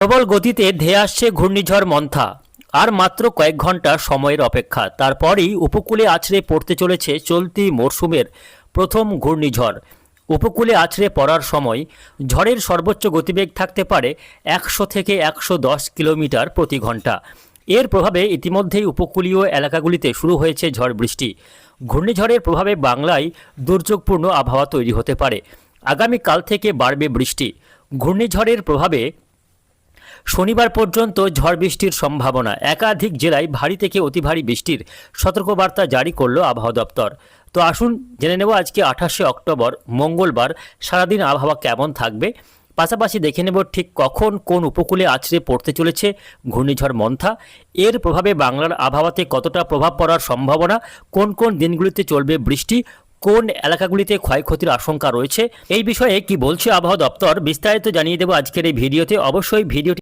প্রবল গতিতে ধেয়ে আসছে ঘূর্ণিঝড় মন্থা। আর মাত্র কয়েক ঘন্টা সময়ের অপেক্ষা, তারপরেই উপকূলে আছড়ে পড়তে চলেছে চলতি মরশুমের প্রথম ঘূর্ণিঝড়। উপকূলে আছড়ে পড়ার সময় ঝড়ের সর্বোচ্চ গতিবেগ থাকতে পারে 100 থেকে 110 কিলোমিটার প্রতি ঘন্টা। এর প্রভাবে ইতিমধ্যেই উপকূলীয় এলাকাগুলিতে শুরু হয়েছে ঝড় বৃষ্টি। ঘূর্ণিঝড়ের প্রভাবে বাংলায় দুর্যোগপূর্ণ আবহাওয়া তৈরি হতে পারে। আগামীকাল থেকে বাড়বে বৃষ্টি। ঘূর্ণিঝড়ের প্রভাবে শনিবার পর্যন্ত ঝড় বৃষ্টির সম্ভাবনা। একাধিক জেলায় ভারী থেকে অতি ভারী বৃষ্টির সতর্কবার্তা জারি করল আবহাওয়া দপ্তর। তো আসুন জেনে নেব আজকে 28শে অক্টোবর মঙ্গলবার সারাদিন আবহাওয়া কেমন থাকবে। পাশাপাশি দেখে নেব ঠিক কখন কোন উপকূলে আছড়ে পড়তে চলেছে ঘূর্ণিঝড় মন্থা। এর প্রভাবে বাংলার আবহাওয়াতে কতটা প্রভাব পড়ার সম্ভাবনা, কোন কোন দিনগুলিতে চলবে বৃষ্টি, কোন এলাকাগুলিতে ক্ষয়ক্ষতির আশঙ্কা রয়েছে, এই বিষয়ে কি বলছে আবহাওয়া দপ্তর বিস্তারিত জানিয়ে দেব আজকের এই ভিডিওতে। অবশ্যই ভিডিওটি